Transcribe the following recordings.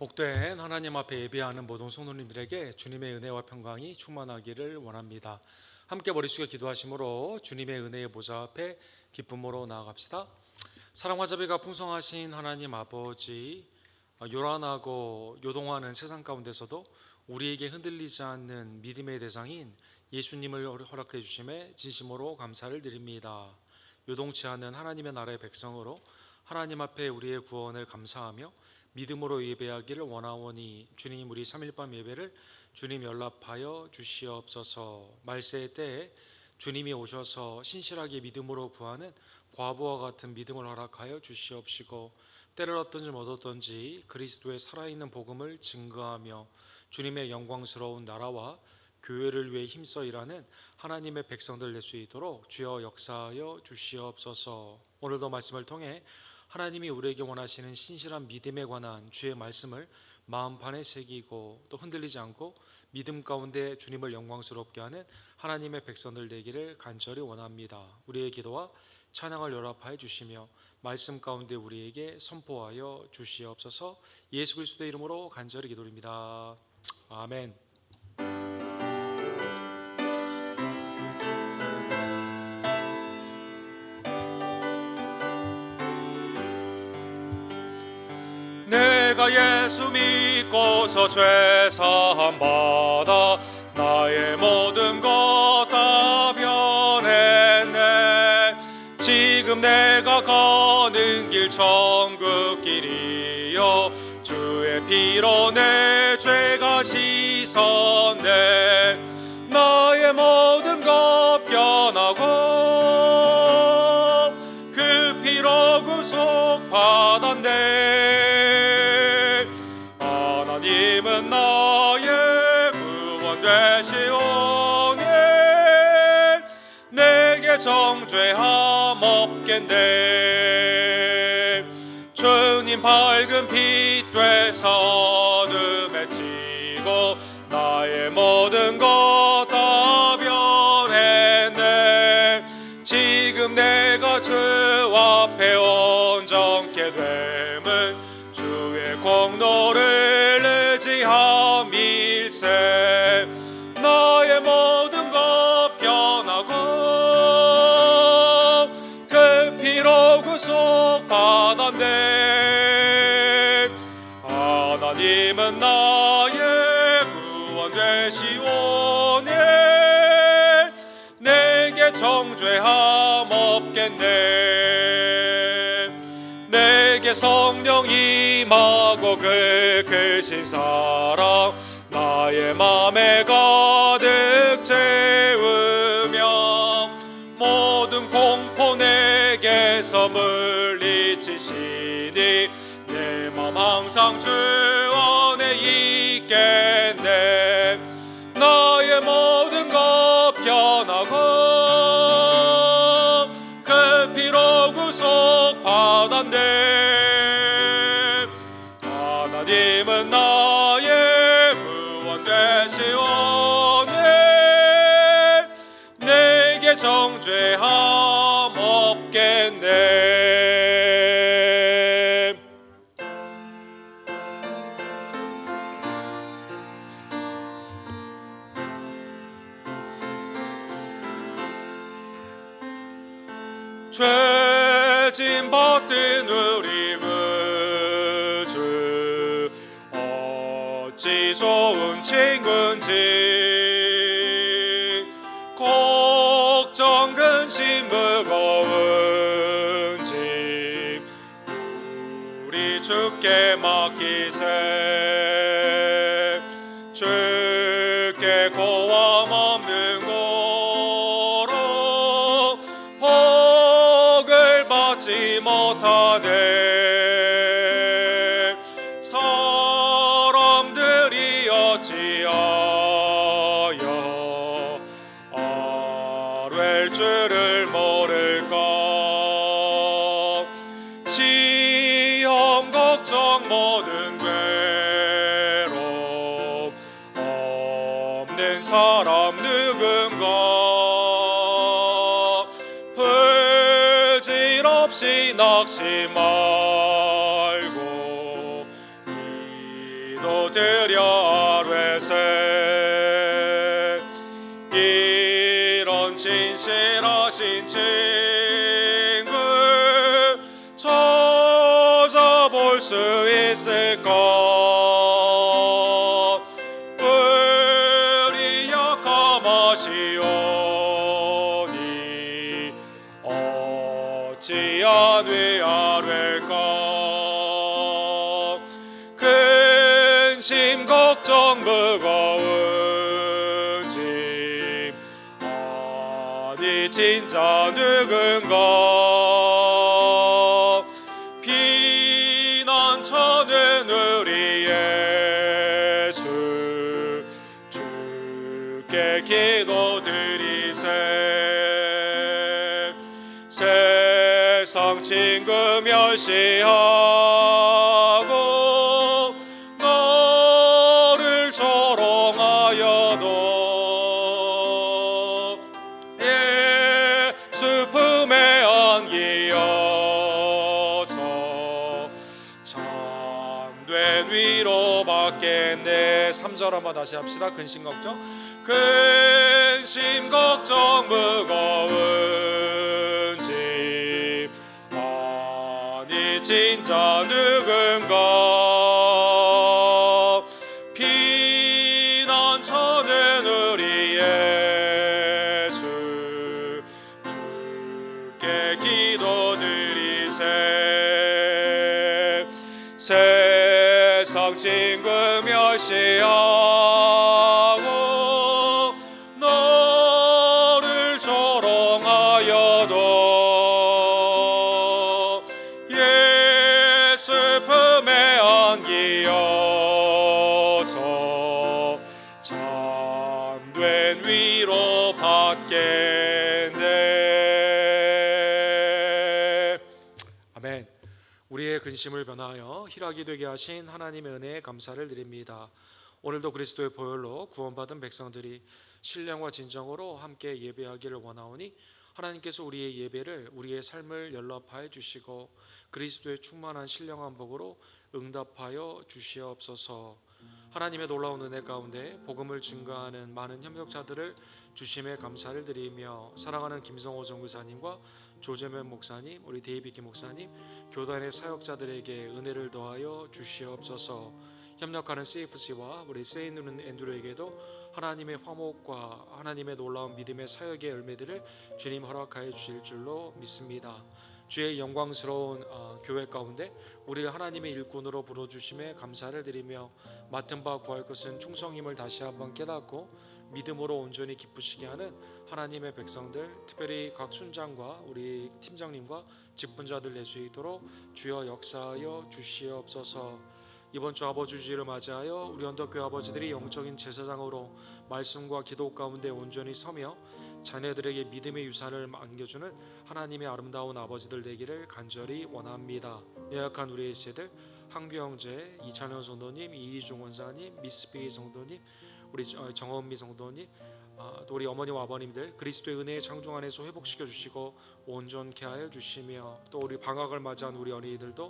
복된 하나님 앞에 예배하는 모든 성도님들에게 주님의 은혜와 평강이 충만하기를 원합니다. 함께 머리 숙여 기도하심으로 주님의 은혜의 보좌 앞에 기쁨으로 나아갑시다. 사랑과 자비가 풍성하신 하나님 아버지, 요란하고 요동하는 세상 가운데서도 우리에게 흔들리지 않는 믿음의 대상인 예수님을 허락해 주심에 진심으로 감사를 드립니다. 요동치 않는 하나님의 나라의 백성으로 하나님 앞에 우리의 구원을 감사하며 믿음으로 예배하기를 원하오니 주님, 우리 3일밤 예배를 주님 연락하여 주시옵소서. 말세의 때에 주님이 오셔서 신실하게 믿음으로 구하는 과부와 같은 믿음을 허락하여 주시옵시고, 때를 얻든지 못 얻든지 그리스도의 살아있는 복음을 증거하며 주님의 영광스러운 나라와 교회를 위해 힘써 일하는 하나님의 백성들 될 수 있도록 주여 역사하여 주시옵소서. 오늘도 말씀을 통해 하나님이 우리에게 원하시는 신실한 믿음에 관한 주의 말씀을 마음판에 새기고 또 흔들리지 않고 믿음 가운데 주님을 영광스럽게 하는 하나님의 백성들 되기를 간절히 원합니다. 우리의 기도와 찬양을 연합하여 주시며 말씀 가운데 우리에게 선포하여 주시옵소서. 예수 그리스도의 이름으로 간절히 기도드립니다. 아멘. 내가 예수 믿고서 죄사함 받아 나의 모든 것 다 변했네. 지금 내가 가는 길 천국 길이요, 주의 피로 내 죄가 씻었네. 나의 모든 것 변하고 그 피로 구속 받았네. 하나님은 나의 구원 되시오니 내게 정죄함 없겠네. 주님 밝은 빛 되사 어둠에 치고 나의 모든 것 다 변했네. 지금 내가 주 앞에 온전케 됨은 주의 공로를 의지함일세. 나의 모든 것 변하고 그 피로 구속 받았네. 하나님은 나의 구원 되시오니 내게 정죄함 없겠네. 내게 성령 임하고 그 크신 사랑 나의 맘에 가득 채우며 모든 공포 내게서 물리치시니 내 맘 항상 주 안에 있겠네. 나의 모든 것 변하고 그 피로 구속 받았네. 하나님은 나의 구원 되시오니 내게 정죄함 없겠네. 죄짐 받은 우리 구주 어찌 좋은 친구인지, 걱정 근심 무거운지 우리 주께 맡기세. 주께 고함 없는 고로 복을 받지 못하네. 사람들이 어찌하여 아뢰 줄을 모를까. 시험 걱정 모든 괴로움 없는 사람 누군가. 불질없이 낙심 말고 이런 진실하신 친구 찾아볼 수 있을까? 우리 약함하시오니 어찌 안위야 될까? 근심 걱정 무거운 짐 아니 진짜 누군가? 피난처는 우리 예수 주께 기도드리세. 세상 친구 멸시하고 너를 조롱하여도 예수 품에 안기어서 참된 위로받겠네. 3절 한번 다시 합시다. 근심 걱정 무거운 짐 아니 진짜 누군가? 피난처는 우리 예수 주께 기도드리세. 세상 친구 멸시하고 너를 조롱하여도 예수 품에 안기어서 참된 위로 받겠네. 아멘. 우리의 근심을 변화하여 희락이 되게 하신 하나님의 은혜에 감사를 드립니다. 오늘도 그리스도의 보혈로 구원받은 백성들이 신령과 진정으로 함께 예배하기를 원하오니 하나님께서 우리의 예배를, 우리의 삶을 연락하여 주시고 그리스도의 충만한 신령한 복으로 응답하여 주시옵소서. 하나님의 놀라운 은혜 가운데 복음을 증거하는 많은 협력자들을 주심에 감사를 드리며 사랑하는 김성호 선교사님과 조재면 목사님, 우리 데이비기 목사님, 교단의 사역자들에게 은혜를 더하여 주시옵소서. 협력하는 CFC와 우리 세인누는 앤드루에게도 하나님의 화목과 하나님의 놀라운 믿음의 사역의 열매들을 주님 허락하여 주실 줄로 믿습니다. 주의 영광스러운 교회 가운데 우리를 하나님의 일꾼으로 불러주심에 감사를 드리며 맡은 바 구할 것은 충성임을 다시 한번 깨닫고 믿음으로 온전히 기쁘시게 하는 하나님의 백성들, 특별히 각 순장과 우리 팀장님과 직분자들 낼 수 있도록 주여 역사하여 주시옵소서. 이번 주 아버지 주일을 맞이하여 우리 언덕교회 아버지들이 영적인 제사장으로 말씀과 기도 가운데 온전히 서며 자녀들에게 믿음의 유산을 안겨주는 하나님의 아름다운 아버지들 되기를 간절히 원합니다. 예약한 우리의 세들 한규 형제, 이찬현 성도님, 이희중 원사님, 미스비 성도님, 우리 정원미 성도님, 또 우리 어머니와 아버님들 그리스도의 은혜의 창중 안에서 회복시켜 주시고 온전케 하여 주시며 또 우리 방학을 맞이한 우리 어린이들도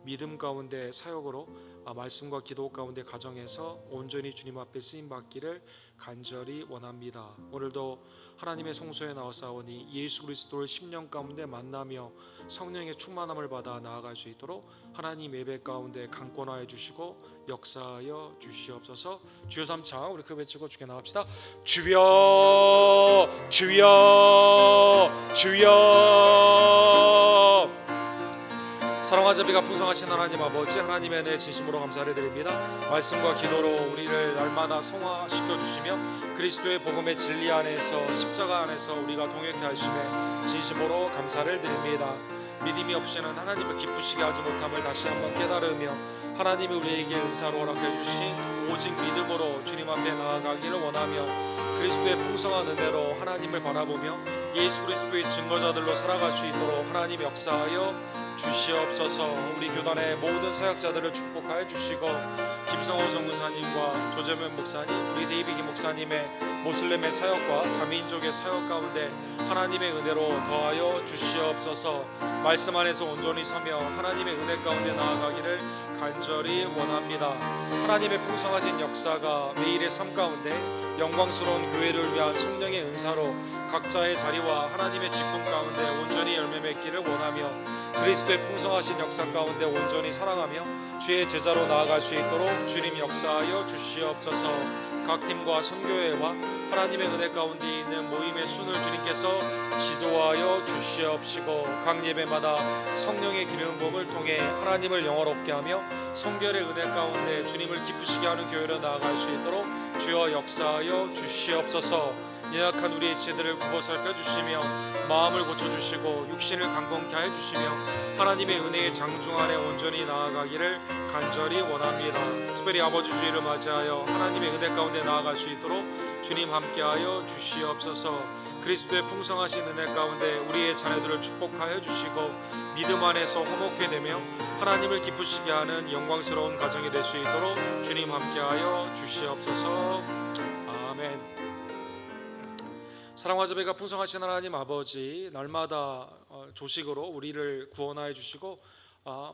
믿음 가운데 사역으로 말씀과 기도 가운데 가정에서 온전히 주님 앞에 쓰임 받기를 간절히 원합니다. 오늘도 하나님의 성소에 나와싸우니 예수 그리스도를 10년 가운데 만나며 성령의 충만함을 받아 나아갈 수 있도록 하나님 예배 가운데 강권하여 주시고 역사하여 주시옵소서. 주여 3차 우리 그 외치고 주께 나갑시다. 주여 주여 주여. 사랑과 자비가 풍성하신 하나님 아버지, 하나님의 은혜 진심으로 감사를 드립니다. 말씀과 기도로 우리를 날마다 성화시켜 주시며 그리스도의 복음의 진리 안에서 십자가 안에서 우리가 동역해 하심에 진심으로 감사를 드립니다. 믿음이 없이는 하나님을 기쁘시게 하지 못함을 다시 한번 깨달으며 하나님이 우리에게 은사로 허락해 주신 오직 믿음으로 주님 앞에 나아가기를 원하며 그리스도의 풍성한 은혜로 하나님을 바라보며 예수 그리스도의 증거자들로 살아갈 수 있도록 하나님 역사하여 주시옵소서. 우리 교단의 모든 사역자들을 축복하여 주시고 김성호 선교사님과 조재면 목사님, 우리 데이비기 목사님의 모슬렘의 사역과 다민족의 사역 가운데 하나님의 은혜로 더하여 주시옵소서. 말씀 안에서 온전히 서며 하나님의 은혜 가운데 나아가기를 간절히 원합니다. 하나님의 풍성하신 역사가 매일의 삶 가운데 영광스러운 교회를 위한 성령의 은사로 각자의 자리와 하나님의 직분 가운데 온전히 열매 맺기를 원하며 그리스도의 풍성하신 역사 가운데 온전히 살아가며 주의 제자로 나아갈 수 있도록 주님 역사하여 주시옵소서. 각 팀과 선교회와 하나님의 은혜 가운데 있는 모임의 순을 주님께서 지도하여 주시옵시고 각 예배마다 성령의 기름 부음을 통해 하나님을 영화롭게 하며 성결의 은혜 가운데 주님을 기쁘시게 하는 교회로 나아갈 수 있도록 주여 역사하여 주시옵소서. 연약한 우리의 지혜들을 굽어 살펴주시며 마음을 고쳐주시고 육신을 강건케 하여주시며 하나님의 은혜의 장중 안에 온전히 나아가기를 간절히 원합니다. 특별히 아버지 주일을 맞이하여 하나님의 은혜 가운데 나아갈 수 있도록 주님 함께하여 주시옵소서. 그리스도의 풍성하신 은혜 가운데 우리의 자녀들을 축복하여 주시고 믿음 안에서 화목해 되며 하나님을 기쁘시게 하는 영광스러운 가정이 될 수 있도록 주님 함께하여 주시옵소서. 아멘. 사랑과 자비가 풍성하신 하나님 아버지, 날마다 조식으로 우리를 구원하여 주시고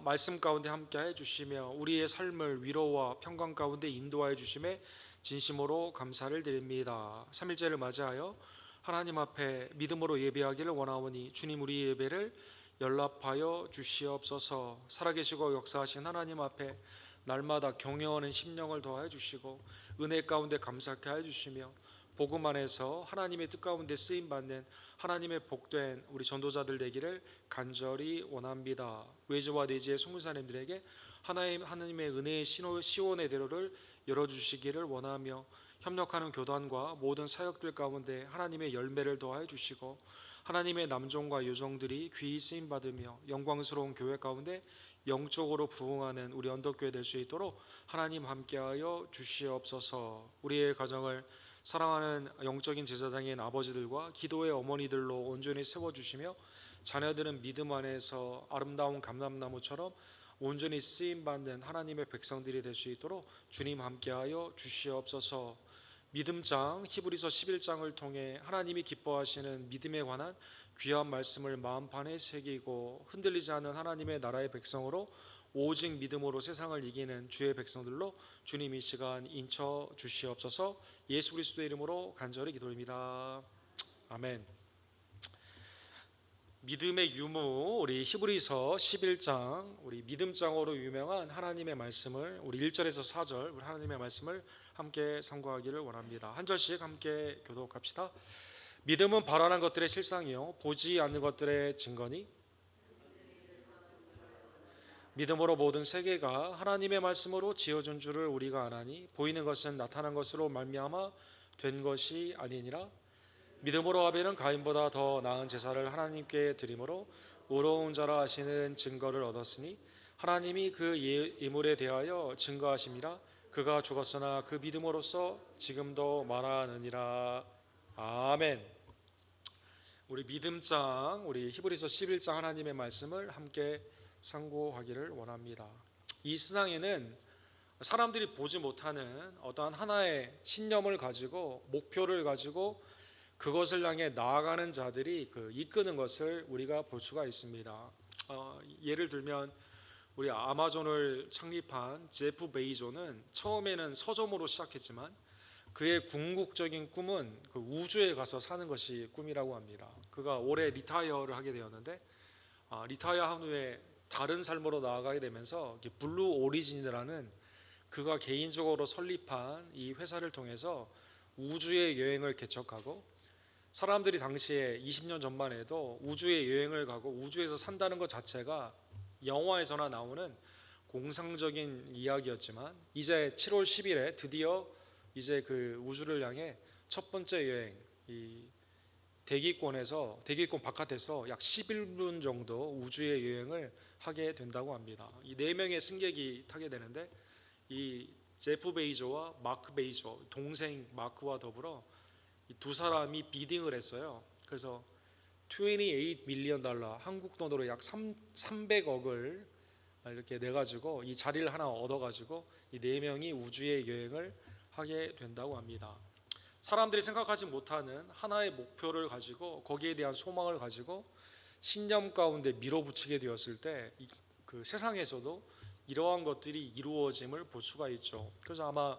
말씀 가운데 함께해 주시며 우리의 삶을 위로와 평강 가운데 인도하여 주심에 진심으로 감사를 드립니다. 3일째를 맞이하여 하나님 앞에 믿음으로 예배하기를 원하오니 주님 우리 예배를 연락하여 주시옵소서. 살아계시고 역사하신 하나님 앞에 날마다 경외하는 심령을 더하여 주시고 은혜 가운데 감사케 하여 주시며 복음 안에서 하나님의 뜻 가운데 쓰임 받는 하나님의 복된 우리 전도자들 되기를 간절히 원합니다. 외주와 내지의 송구사님들에게 하나님의 은혜의 시온의 대로를 열어주시기를 원하며 협력하는 교단과 모든 사역들 가운데 하나님의 열매를 더하여 주시고 하나님의 남종과 여종들이 귀히 쓰임 받으며 영광스러운 교회 가운데 영적으로 부흥하는 우리 언덕교회 될 수 있도록 하나님 함께하여 주시옵소서. 우리의 가정을 사랑하는 영적인 제사장인 아버지들과 기도의 어머니들로 온전히 세워주시며 자녀들은 믿음 안에서 아름다운 감람나무처럼 온전히 쓰임받는 하나님의 백성들이 될 수 있도록 주님 함께하여 주시옵소서. 믿음장 히브리서 11장을 통해 하나님이 기뻐하시는 믿음에 관한 귀한 말씀을 마음판에 새기고 흔들리지 않는 하나님의 나라의 백성으로 오직 믿음으로 세상을 이기는 주의 백성들로 주님 이 시간 인쳐 주시옵소서. 예수 그리스도의 이름으로 간절히 기도합니다. 아멘. 믿음의 유무, 우리 히브리서 11장, 우리 믿음장으로 유명한 하나님의 말씀을 우리 1절에서 4절 우리 하나님의 말씀을 함께 상고하기를 원합니다. 한 절씩 함께 교독합시다. 믿음은 바라는 것들의 실상이요 보지 않는 것들의 증거니 믿음으로 모든 세계가 하나님의 말씀으로 지어준 줄을 우리가 아나니 보이는 것은 나타난 것으로 말미암아 된 것이 아니니라. 믿음으로 아벨은 가인보다 더 나은 제사를 하나님께 드림으로 의로운 자라 하시는 증거를 얻었으니 하나님이 그 예물에 대하여 증거하심이라. 그가 죽었으나 그 믿음으로써 지금도 말하느니라. 아멘. 우리 믿음장, 우리 히브리서 11장 하나님의 말씀을 함께 상고하기를 원합니다. 이 세상에는 사람들이 보지 못하는 어떠한 하나의 신념을 가지고 목표를 가지고 그것을 향해 나아가는 자들이 이끄는 것을 우리가 볼 수가 있습니다. 예를 들면 우리 아마존을 창립한 제프 베이조는 처음에는 서점으로 시작했지만 그의 궁극적인 꿈은 그 우주에 가서 사는 것이 꿈이라고 합니다. 그가 올해 리타이어를 하게 되었는데 리타이어 한 후에 다른 삶으로 나아가게 되면서 블루 오리진이라는 그가 개인적으로 설립한 이 회사를 통해서 우주의 여행을 개척하고 사람들이 당시에 20년 전만 해도 우주의 여행을 가고 우주에서 산다는 것 자체가 영화에서나 나오는 공상적인 이야기였지만 이제 7월 10일에 드디어 이제 그 우주를 향해 첫 번째 여행, 이 대기권 바깥에서 약 11분 정도 우주의 여행을 하게 된다고 합니다. 이 4명의 승객이 타게 되는데 이 제프 베이조와 마크 베이조 동생 마크와 더불어 이 두 사람이 비딩을 했어요. 그래서 28 밀리언 달러 한국 돈으로 약 300억을 이렇게 내가지고 이 자리를 하나 얻어가지고 이 4명이 우주의 여행을 하게 된다고 합니다. 사람들이 생각하지 못하는 하나의 목표를 가지고 거기에 대한 소망을 가지고 신념 가운데 밀어붙이게 되었을 때 그 세상에서도 이러한 것들이 이루어짐을 볼 수가 있죠. 그래서 아마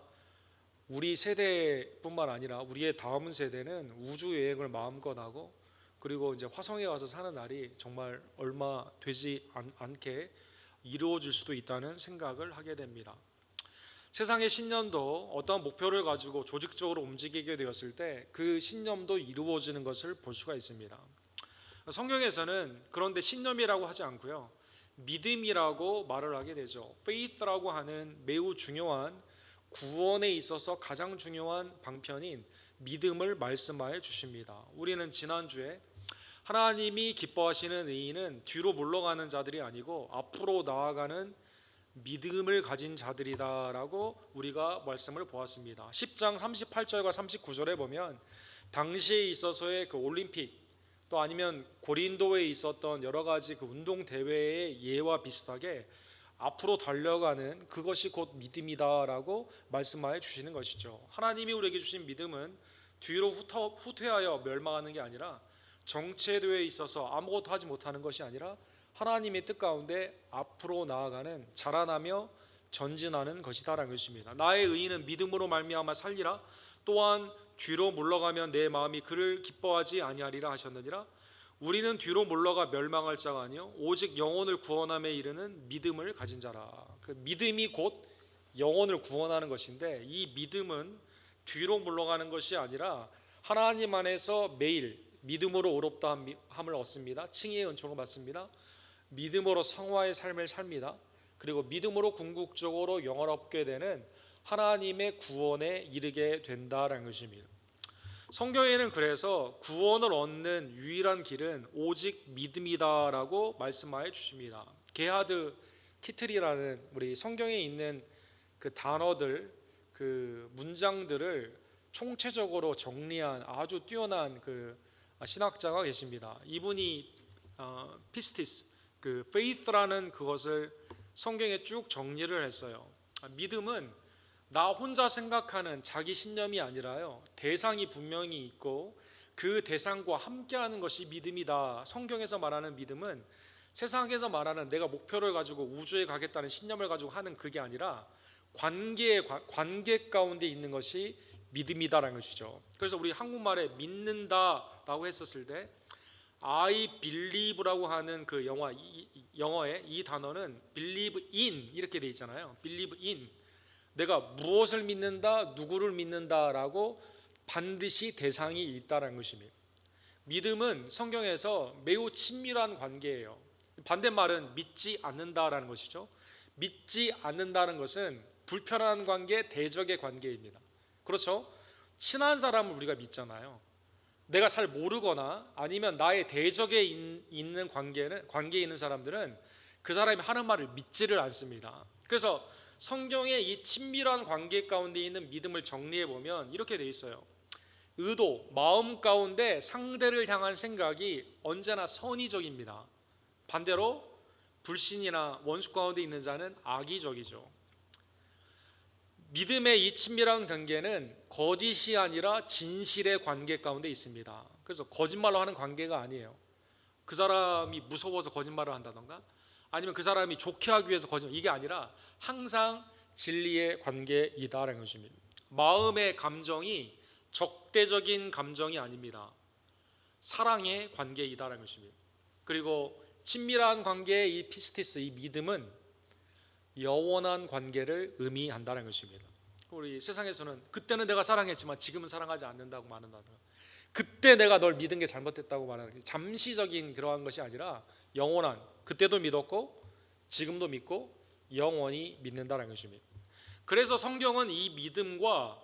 우리 세대뿐만 아니라 우리의 다음 세대는 우주 여행을 마음껏 하고 그리고 이제 화성에 가서 사는 날이 정말 얼마 되지 않게 이루어질 수도 있다는 생각을 하게 됩니다. 세상의 신념도 어떤 목표를 가지고 조직적으로 움직이게 되었을 때 그 신념도 이루어지는 것을 볼 수가 있습니다. 성경에서는 그런데 신념이라고 하지 않고요, 믿음이라고 말을 하게 되죠. faith라고 하는 매우 중요한 구원에 있어서 가장 중요한 방편인 믿음을 말씀하여 주십니다. 우리는 지난주에 하나님이 기뻐하시는 의인은 뒤로 물러가는 자들이 아니고 앞으로 나아가는 믿음을 가진 자들이다라고 우리가 말씀을 보았습니다. 10장 38절과 39절에 보면 당시에 있어서의 그 올림픽 또 아니면 고린도에 있었던 여러 가지 그 운동 대회의 예와 비슷하게 앞으로 달려가는 그것이 곧 믿음이다라고 말씀하여 주시는 것이죠. 하나님이 우리에게 주신 믿음은 뒤로 후퇴하여 멸망하는 게 아니라 정체되어 있어서 아무것도 하지 못하는 것이 아니라 하나님의 뜻 가운데 앞으로 나아가는 자라나며 전진하는 것이다라는 것입니다. 나의 의인은 믿음으로 말미암아 살리라. 또한 뒤로 물러가면 내 마음이 그를 기뻐하지 아니하리라 하셨느니라. 우리는 뒤로 물러가 멸망할 자가 아니요 오직 영혼을 구원함에 이르는 믿음을 가진 자라. 그 믿음이 곧 영혼을 구원하는 것인데 이 믿음은 뒤로 물러가는 것이 아니라 하나님 안에서 매일 믿음으로 의롭다함을 얻습니다. 칭의의 은총을 받습니다. 믿음으로 성화의 삶을 삽니다. 그리고 믿음으로 궁극적으로 영원롭게 되는 하나님의 구원에 이르게 된다라는 것입니다. 성경에는 그래서 구원을 얻는 유일한 길은 오직 믿음이다라고 말씀하여 주십니다. 게하드 키틀이라는 우리 성경에 있는 그 단어들, 그 문장들을 총체적으로 정리한 아주 뛰어난 그 신학자가 계십니다. 이분이 피스티스, 그 faith라는 그것을 성경에 쭉 정리를 했어요. 믿음은 나 혼자 생각하는 자기 신념이 아니라요, 대상이 분명히 있고 그 대상과 함께하는 것이 믿음이다. 성경에서 말하는 믿음은 세상에서 말하는 내가 목표를 가지고 우주에 가겠다는 신념을 가지고 하는 그게 아니라 관계 가운데 있는 것이 믿음이다라는 것이죠. 그래서 우리 한국말에 믿는다라고 했었을 때 I believe라고 하는 그 영어의 이 단어는 believe in 이렇게 돼 있잖아요. believe in, 내가 무엇을 믿는다, 누구를 믿는다라고 반드시 대상이 있다라는 것입니다. 믿음은 성경에서 매우 친밀한 관계예요. 반대말은 믿지 않는다라는 것이죠. 믿지 않는다는 것은 불편한 관계, 대적의 관계입니다. 그렇죠? 친한 사람을 우리가 믿잖아요. 내가 잘 모르거나 아니면 나의 대적에 있는 관계에 있는 사람들은 그 사람이 하는 말을 믿지를 않습니다. 그래서 성경의 이 친밀한 관계 가운데 있는 믿음을 정리해 보면 이렇게 돼 있어요. 의도, 마음 가운데 상대를 향한 생각이 언제나 선의적입니다. 반대로 불신이나 원수 가운데 있는 자는 악의적이죠. 믿음의 이 친밀한 관계는 거짓이 아니라 진실의 관계 가운데 있습니다. 그래서 거짓말로 하는 관계가 아니에요. 그 사람이 무서워서 거짓말을 한다던가 아니면 그 사람이 좋게 하기 위해서 거짓말, 이게 아니라 항상 진리의 관계이다라는 것입니다. 마음의 감정이 적대적인 감정이 아닙니다. 사랑의 관계이다라는 것입니다. 그리고 친밀한 관계의 이 피스티스, 이 믿음은 영원한 관계를 의미한다는 것입니다. 우리 세상에서는 그때는 내가 사랑했지만 지금은 사랑하지 않는다고 말한다. 그때 내가 널 믿은 게 잘못됐다고 말하는 잠시적인 그러한 것이 아니라 영원한, 그때도 믿었고 지금도 믿고 영원히 믿는다는 것입니다. 그래서 성경은 이 믿음과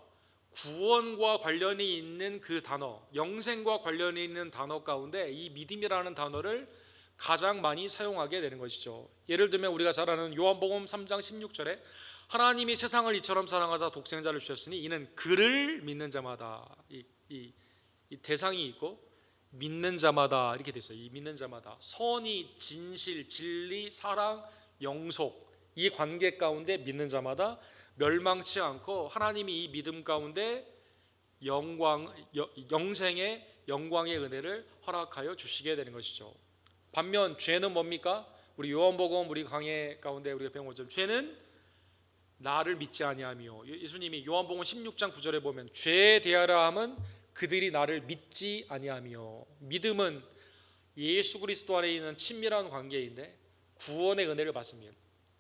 구원과 관련이 있는 그 단어, 영생과 관련이 있는 단어 가운데 이 믿음이라는 단어를 가장 많이 사용하게 되는 것이죠. 예를 들면 우리가 잘 아는 요한복음 3장 16절에 하나님이 세상을 이처럼 사랑하사 독생자를 주셨으니 이는 그를 믿는 자마다, 이 대상이 있고 믿는 자마다 이렇게 돼 있어요. 이 믿는 자마다 선의, 진실, 진리, 사랑, 영속, 이 관계 가운데 믿는 자마다 멸망치 않고 하나님이 이 믿음 가운데 영생의 영광의 은혜를 허락하여 주시게 되는 것이죠. 반면 죄는 뭡니까? 우리 요한복음 우리 강해 가운데 우리가 배운 것처럼 죄는 나를 믿지 아니하며, 예수님이 요한복음 16장 9절에 보면 죄에 대하라 함은 그들이 나를 믿지 아니하며, 믿음은 예수 그리스도 안에 있는 친밀한 관계인데 구원의 은혜를 받습니다.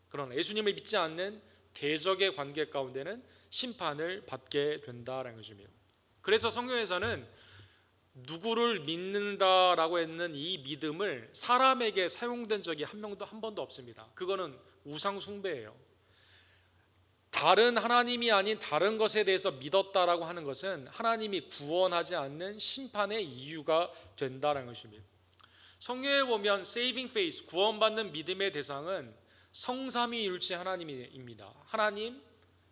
그러나 예수님을 믿지 않는 대적의 관계 가운데는 심판을 받게 된다라는 것입니다. 그래서 성경에서는 누구를 믿는다라고 했는 이 믿음을 사람에게 사용된 적이 한 번도 없습니다. 그거는 우상 숭배예요. 다른 하나님이 아닌 다른 것에 대해서 믿었다라고 하는 것은 하나님이 구원하지 않는 심판의 이유가 된다는 것입니다. 성경에 보면 saving faith, 구원받는 믿음의 대상은 성삼위일체 하나님입니다. 하나님,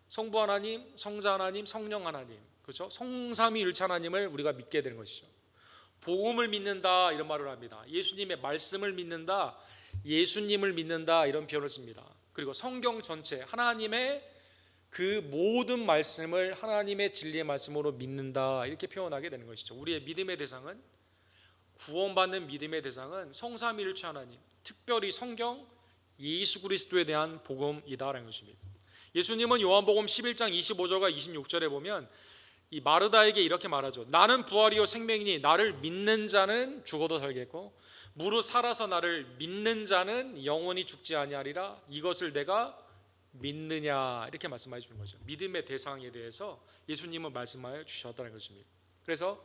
성부 하나님, 성자 하나님, 성령 하나님, 그렇죠? 성삼위일체 하나님을 우리가 믿게 되는 것이죠. 복음을 믿는다 이런 말을 합니다. 예수님의 말씀을 믿는다, 예수님을 믿는다 이런 표현을 씁니다. 그리고 성경 전체 하나님의 그 모든 말씀을 하나님의 진리의 말씀으로 믿는다 이렇게 표현하게 되는 것이죠. 우리의 믿음의 대상은, 구원받는 믿음의 대상은 성삼위일체 하나님, 특별히 성경 예수 그리스도에 대한 복음이다라는 것입니다. 예수님은 요한복음 11장 25절과 26절에 보면 이 마르다에게 이렇게 말하죠. 나는 부활이요 생명이니 나를 믿는 자는 죽어도 살겠고 무릇 살아서 나를 믿는 자는 영원히 죽지 아니하리라. 이것을 내가 믿느냐 이렇게 말씀해 주는 거죠. 믿음의 대상에 대해서 예수님은 말씀하여 주셨다는 것입니다. 그래서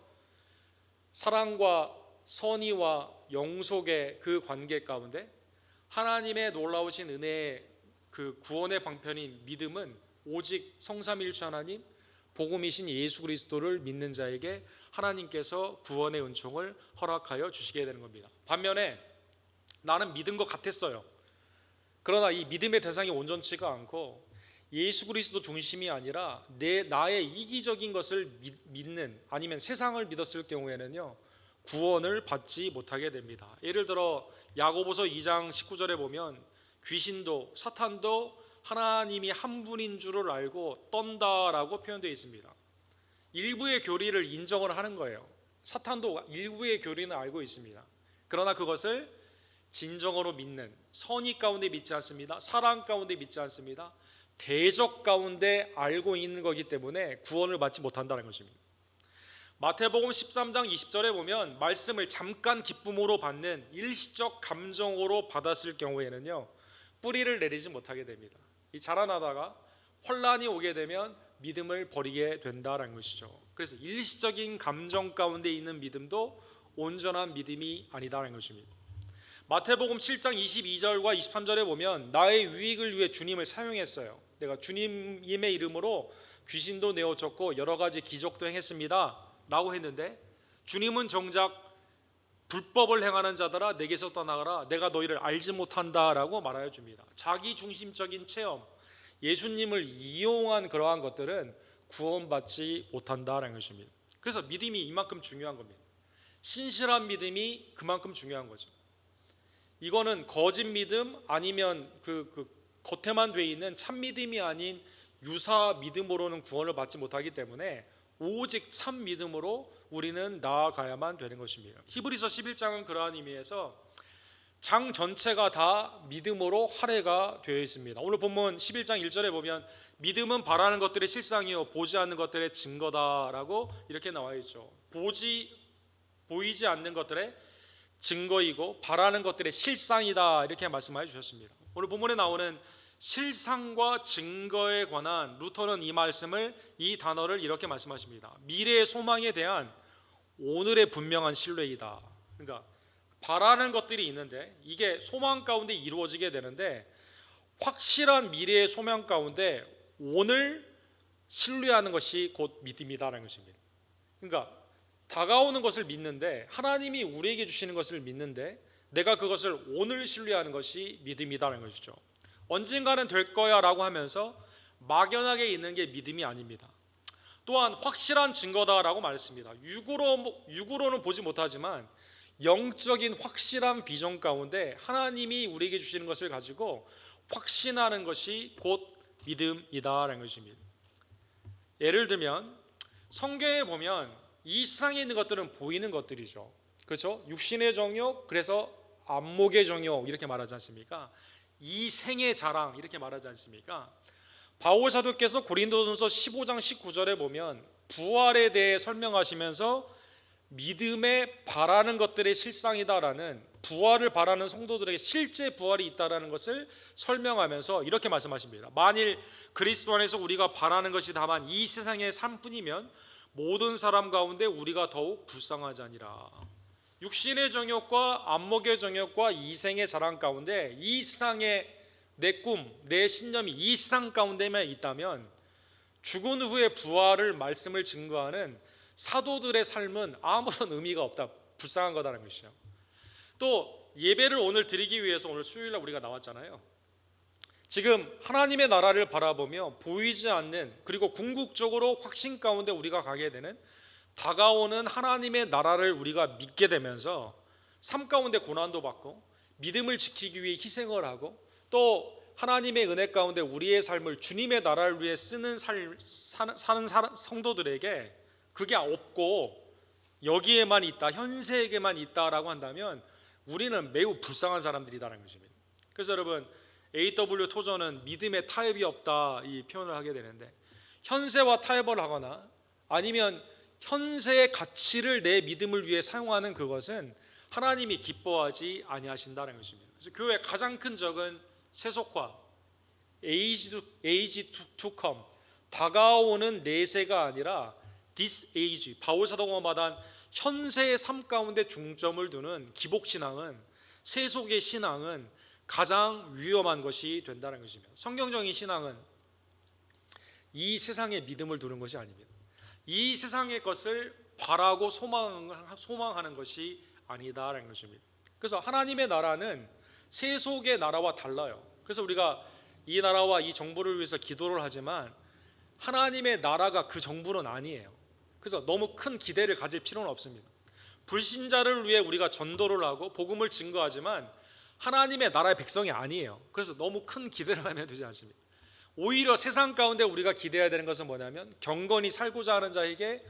사랑과 선의와 영속의 그 관계 가운데 하나님의 놀라우신 은혜의 그 구원의 방편인 믿음은 오직 성삼위일체 하나님, 복음이신 예수 그리스도를 믿는 자에게 하나님께서 구원의 은총을 허락하여 주시게 되는 겁니다. 반면에 나는 믿은 것 같았어요. 그러나 이 믿음의 대상이 온전치가 않고 예수 그리스도 중심이 아니라 나의 이기적인 것을 믿는, 아니면 세상을 믿었을 경우에는요 구원을 받지 못하게 됩니다. 예를 들어 야고보서 2장 19절에 보면 귀신도 사탄도 하나님이 한 분인 줄을 알고 떤다라고 표현되어 있습니다. 일부의 교리를 인정을 하는 거예요. 사탄도 일부의 교리는 알고 있습니다. 그러나 그것을 진정으로 믿는, 선의 가운데 믿지 않습니다. 사랑 가운데 믿지 않습니다. 대적 가운데 알고 있는 거기 때문에 구원을 받지 못한다는 것입니다. 마태복음 13장 20절에 보면 말씀을 잠깐 기쁨으로 받는 일시적 감정으로 받았을 경우에는요 뿌리를 내리지 못하게 됩니다. 이 자라나다가 혼란이 오게 되면 믿음을 버리게 된다는 것이죠. 그래서 일시적인 감정 가운데 있는 믿음도 온전한 믿음이 아니다라는 것입니다. 마태복음 7장 22절과 23절에 보면 나의 유익을 위해 주님을 사용했어요. 내가 주님의 이름으로 귀신도 내어쫓고 여러 가지 기적도 행했습니다 라고 했는데 주님은 정작 불법을 행하는 자들아 내게서 떠나가라, 내가 너희를 알지 못한다라고 말하여 줍니다. 자기 중심적인 체험, 예수님을 이용한 그러한 것들은 구원받지 못한다라는 것입니다. 그래서 믿음이 이만큼 중요한 겁니다. 신실한 믿음이 그만큼 중요한 거죠. 이거는 거짓 믿음 아니면 그 겉에만 돼 있는 참 믿음이 아닌 유사 믿음으로는 구원을 받지 못하기 때문에 오직 참 믿음으로 우리는 나아가야만 되는 것입니다. 히브리서 11장은 그러한 의미에서 장 전체가 다 믿음으로 할애가 되어 있습니다. 오늘 본문 11장 1절에 보면 믿음은 바라는 것들의 실상이요 보지 않는 것들의 증거다라고 이렇게 나와 있죠. 보이지 않는 것들의 증거이고 바라는 것들의 실상이다 이렇게 말씀해 주셨습니다. 오늘 본문에 나오는 실상과 증거에 관한 루터는 이 단어를 이렇게 말씀하십니다. 미래의 소망에 대한 오늘의 분명한 신뢰이다. 그러니까 바라는 것들이 있는데 이게 소망 가운데 이루어지게 되는데 확실한 미래의 소망 가운데 오늘 신뢰하는 것이 곧 믿음이다라는 것입니다. 그러니까 다가오는 것을 믿는데, 하나님이 우리에게 주시는 것을 믿는데 내가 그것을 오늘 신뢰하는 것이 믿음이다라는 것이죠. 언젠가는 될 거야 라고 하면서 막연하게 있는 게 믿음이 아닙니다. 또한 확실한 증거다라고 말했습니다. 육으로는 보지 못하지만 영적인 확실한 비전 가운데 하나님이 우리에게 주시는 것을 가지고 확신하는 것이 곧 믿음이다라는 것입니다. 예를 들면 성경에 보면 이 세상에 있는 것들은 보이는 것들이죠. 그렇죠? 육신의 정욕, 그래서 안목의 정욕 이렇게 말하지 않습니까? 이 생의 자랑 이렇게 말하지 않습니까? 바울 사도께서 고린도전서 15장 19절에 보면 부활에 대해 설명하시면서 믿음에 바라는 것들의 실상이다라는, 부활을 바라는 성도들에게 실제 부활이 있다라는 것을 설명하면서 이렇게 말씀하십니다. 만일 그리스도 안에서 우리가 바라는 것이 다만 이 세상의 삶뿐이면 모든 사람 가운데 우리가 더욱 불쌍하지 아니라. 육신의 정욕과 안목의 정욕과 이생의 자랑 가운데 이 세상의 내 꿈, 내 신념이 이 세상 가운데만 있다면 죽은 후에 부활을 말씀을 증거하는 사도들의 삶은 아무런 의미가 없다, 불쌍한 거다라는 것이죠. 또 예배를 오늘 드리기 위해서 오늘 수요일날 우리가 나왔잖아요. 지금 하나님의 나라를 바라보며 보이지 않는, 그리고 궁극적으로 확신 가운데 우리가 가게 되는 다가오는 하나님의 나라를 우리가 믿게 되면서 삶 가운데 고난도 받고 믿음을 지키기 위해 희생을 하고 또 하나님의 은혜 가운데 우리의 삶을 주님의 나라를 위해 사는 성도들에게 그게 없고 여기에만 있다, 현세에게만 있다라고 한다면 우리는 매우 불쌍한 사람들이다라는 것입니다. 그래서 여러분, A.W. 토저는 믿음에 타협이 없다 이 표현을 하게 되는데, 현세와 타협을 하거나 아니면 현세의 가치를 내 믿음을 위해 사용하는 그것은 하나님이 기뻐하지 아니하신다는 것입니다. 그래서 교회의 가장 큰 적은 세속화, age to come, 다가오는 내세가 아니라 this age, 바울 사도가 말한 현세의 삶 가운데 중점을 두는 기복신앙은, 세속의 신앙은 가장 위험한 것이 된다는 것입니다. 성경적인 신앙은 이 세상의 믿음을 두는 것이 아닙니다. 이 세상의 것을 바라고 소망하는 것이 아니다라는 것입니다. 그래서 하나님의 나라는 세속의 나라와 달라요. 그래서 우리가 이 나라와 이 정부를 위해서 기도를 하지만 하나님의 나라가 그 정부는 아니에요. 그래서 너무 큰 기대를 가질 필요는 없습니다. 불신자를 위해 우리가 전도를 하고 복음을 증거하지만 하나님의 나라의 백성이 아니에요. 그래서 너무 큰 기대를 하면 되지 않습니다. 오히려 세상 가운데 우리가 기대해야 되는 것은 뭐냐면 경건히 살고자 하는 자에게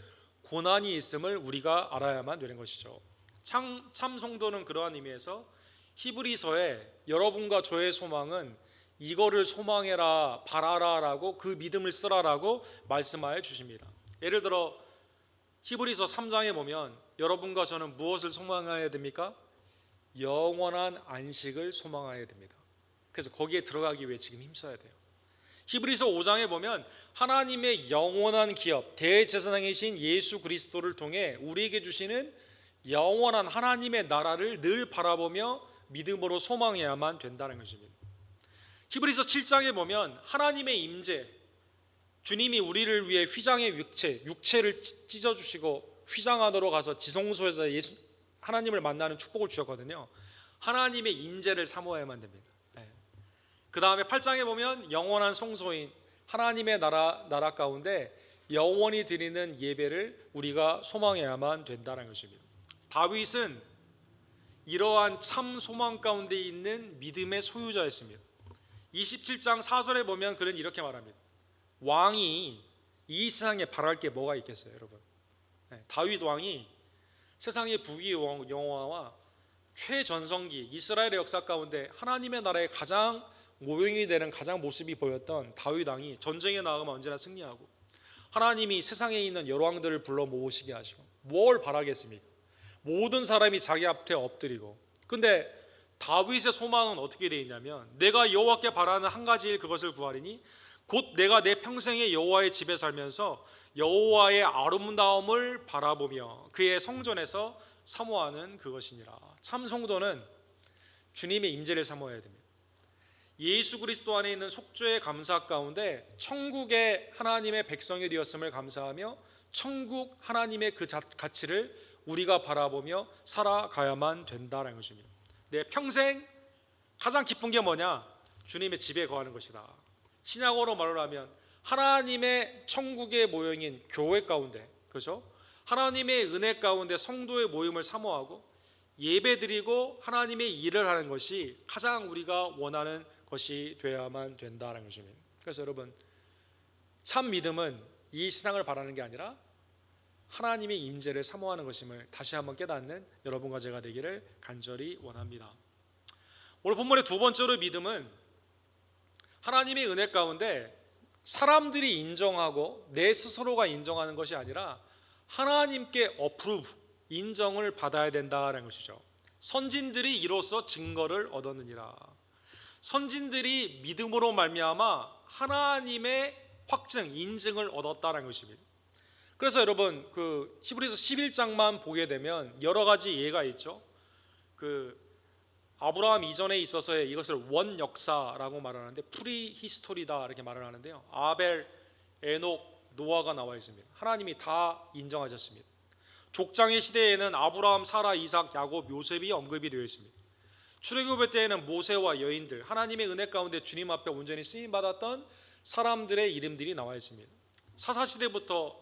고난이 있음을 우리가 알아야만 되는 것이죠. 참 성도는 그러한 의미에서 히브리서에 여러분과 저의 소망은 이거를 소망해라, 바라라라고, 그 믿음을 쓰라라고 말씀하여 주십니다. 예를 들어 히브리서 3장에 보면 여러분과 저는 무엇을 소망해야 됩니까? 영원한 안식을 소망해야 됩니다. 그래서 거기에 들어가기 위해 지금 힘써야 돼요. 히브리서 5장에 보면 하나님의 영원한 기업, 대제사장이신 예수 그리스도를 통해 우리에게 주시는 영원한 하나님의 나라를 늘 바라보며 믿음으로 소망해야만 된다는 것입니다. 히브리서 7장에 보면 하나님의 임재, 주님이 우리를 위해 휘장의 육체를 찢어주시고 휘장 안으로 가서 지성소에서 하나님을 만나는 축복을 주셨거든요. 하나님의 임재를 사모해야만 됩니다. 그 다음에 8장에 보면 영원한 성소인 하나님의 나라 가운데 영원히 드리는 예배를 우리가 소망해야만 된다는 것입니다. 다윗은 이러한 참 소망 가운데 있는 믿음의 소유자였습니다. 27장 4절에 보면 그는 이렇게 말합니다. 왕이 이 세상에 바랄 게 뭐가 있겠어요, 여러분? 다윗 왕이 세상의 부귀 영화와 최전성기 이스라엘의 역사 가운데 하나님의 나라의 가장 모형이 되는 가장 모습이 보였던 다윗 왕이 전쟁에 나가면 언제나 승리하고 하나님이 세상에 있는 여러 왕들을 불러 모으시게 하시고 뭘 바라겠습니까? 모든 사람이 자기 앞에 엎드리고. 근데 다윗의 소망은 어떻게 되어 있냐면 내가 여호와께 바라는 한 가지 일, 그것을 구하리니 곧 내가 내 평생에 여호와의 집에 살면서 여호와의 아름다움을 바라보며 그의 성전에서 사모하는 그것이니라. 참 성도는 주님의 임재를 사모해야 됩니다. 예수 그리스도 안에 있는 속죄의 감사 가운데 천국의 하나님의 백성이 되었음을 감사하며 천국 하나님의 그 가치를 우리가 바라보며 살아가야만 된다는 것입니다. 내 평생 가장 기쁜 게 뭐냐? 주님의 집에 거하는 것이다. 신약어로 말을 하면 하나님의 천국의 모형인 교회 가운데, 그렇죠? 하나님의 은혜 가운데 성도의 모임을 사모하고 예배드리고 하나님의 일을 하는 것이 가장 우리가 원하는 것이 되어야만 된다는 것입니다. 그래서 여러분, 참 믿음은 이 세상을 바라는 게 아니라 하나님의 임재를 사모하는 것임을 다시 한번 깨닫는 여러분과 제가 되기를 간절히 원합니다. 오늘 본문의 두 번째로 믿음은 하나님의 은혜 가운데 사람들이 인정하고 내 스스로가 인정하는 것이 아니라 하나님께 어프로브, 인정을 받아야 된다는 것이죠. 선진들이 이로써 증거를 얻었느니라. 선진들이 믿음으로 말미암아 하나님의 확증, 인증을 얻었다는 것입니다. 그래서 여러분 그 히브리서 11장만 보게 되면 여러 가지 예가 있죠. 그 아브라함 이전에 있어서의 이것을 원 역사라고 말하는데 프리 히스토리다 이렇게 말을 하는데요. 아벨, 에녹, 노아가 나와 있습니다. 하나님이 다 인정하셨습니다. 족장의 시대에는 아브라함, 사라, 이삭, 야곱, 요셉이 언급이 되어 있습니다. 출애굽의 때에는 모세와 여인들, 하나님의 은혜 가운데 주님 앞에 온전히 쓰임 받았던 사람들의 이름들이 나와 있습니다. 사사 시대부터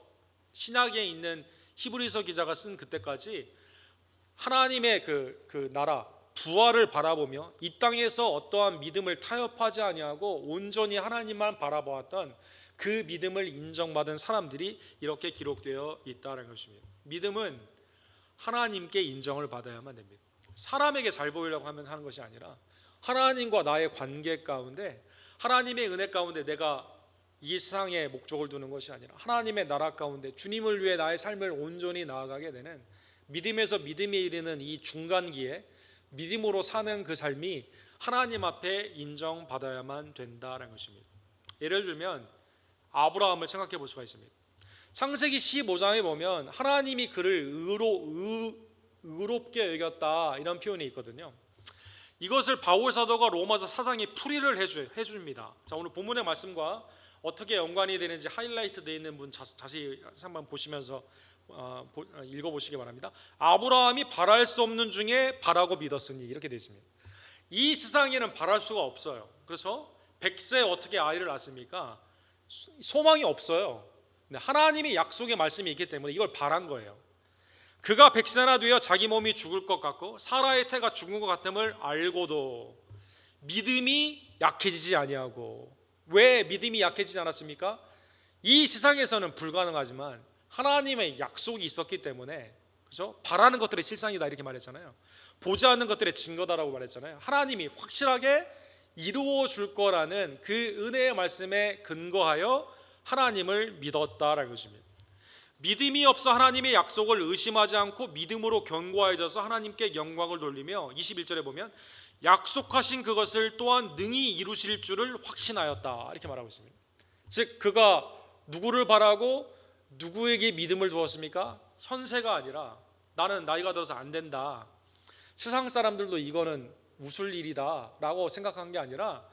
신약에 있는 히브리서 기자가 쓴 그때까지 하나님의 그 나라 부활을 바라보며 이 땅에서 어떠한 믿음을 타협하지 아니하고 온전히 하나님만 바라보았던 그 믿음을 인정받은 사람들이 이렇게 기록되어 있다는 것입니다. 믿음은 하나님께 인정을 받아야만 됩니다. 사람에게 잘 보이려고 하면 하는 것이 아니라 하나님과 나의 관계 가운데 하나님의 은혜 가운데 내가 이 세상에 목적을 두는 것이 아니라 하나님의 나라 가운데 주님을 위해 나의 삶을 온전히 나아가게 되는 믿음에서 믿음에 이르는 이 중간기에 믿음으로 사는 그 삶이 하나님 앞에 인정받아야만 된다는 것입니다. 예를 들면 아브라함을 생각해 볼 수가 있습니다. 창세기 15장에 보면 하나님이 그를 의롭게 여겼다 이런 표현이 있거든요. 이것을 바울 사도가 로마서 4장에 풀이를 해줍니다. 자, 오늘 본문의 말씀과 어떻게 연관이 되는지 하이라이트 되어 있는 분 자세히 한번 보시면서 읽어보시기 바랍니다. 아브라함이 바랄 수 없는 중에 바라고 믿었으니 이렇게 되어 있습니다. 이 세상에는 바랄 수가 없어요. 그래서 100세에 어떻게 아이를 낳습니까? 소망이 없어요. 하나님의 약속의 말씀이 있기 때문에 이걸 바란 거예요. 그가 100세나 되어 자기 몸이 죽을 것 같고 사라의 태가 죽은 것 같음을 알고도 믿음이 약해지지 아니하고. 왜 믿음이 약해지지 않았습니까? 이 세상에서는 불가능하지만 하나님의 약속이 있었기 때문에, 그죠? 바라는 것들의 실상이다 이렇게 말했잖아요. 보지 않는 것들의 증거다라고 말했잖아요. 하나님이 확실하게 이루어 줄 거라는 그 은혜의 말씀에 근거하여 하나님을 믿었다라는 것입니다. 믿음이 없어 하나님의 약속을 의심하지 않고 믿음으로 견고해져서 하나님께 영광을 돌리며 21절에 보면 약속하신 그것을 또한 능히 이루실 줄을 확신하였다 이렇게 말하고 있습니다. 즉 그가 누구를 바라고 누구에게 믿음을 두었습니까? 현세가 아니라 나는 나이가 들어서 안 된다, 세상 사람들도 이거는 웃을 일이다 라고 생각한 게 아니라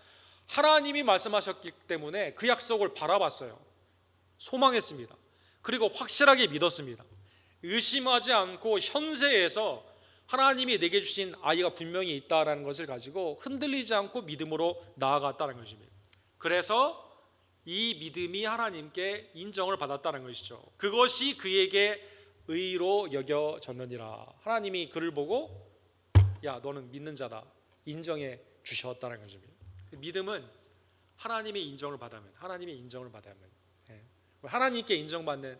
하나님이 말씀하셨기 때문에 그 약속을 바라봤어요. 소망했습니다. 그리고 확실하게 믿었습니다. 의심하지 않고 현세에서 하나님이 내게 주신 아이가 분명히 있다라는 것을 가지고 흔들리지 않고 믿음으로 나아갔다는 것입니다. 그래서 이 믿음이 하나님께 인정을 받았다는 것이죠. 그것이 그에게 의로 여겨졌느니라. 하나님이 그를 보고 야 너는 믿는 자다 인정해 주셨다는 것입니다. 믿음은 하나님의 인정을 받으면, 하나님의 인정을 받으면, 하나님께 인정받는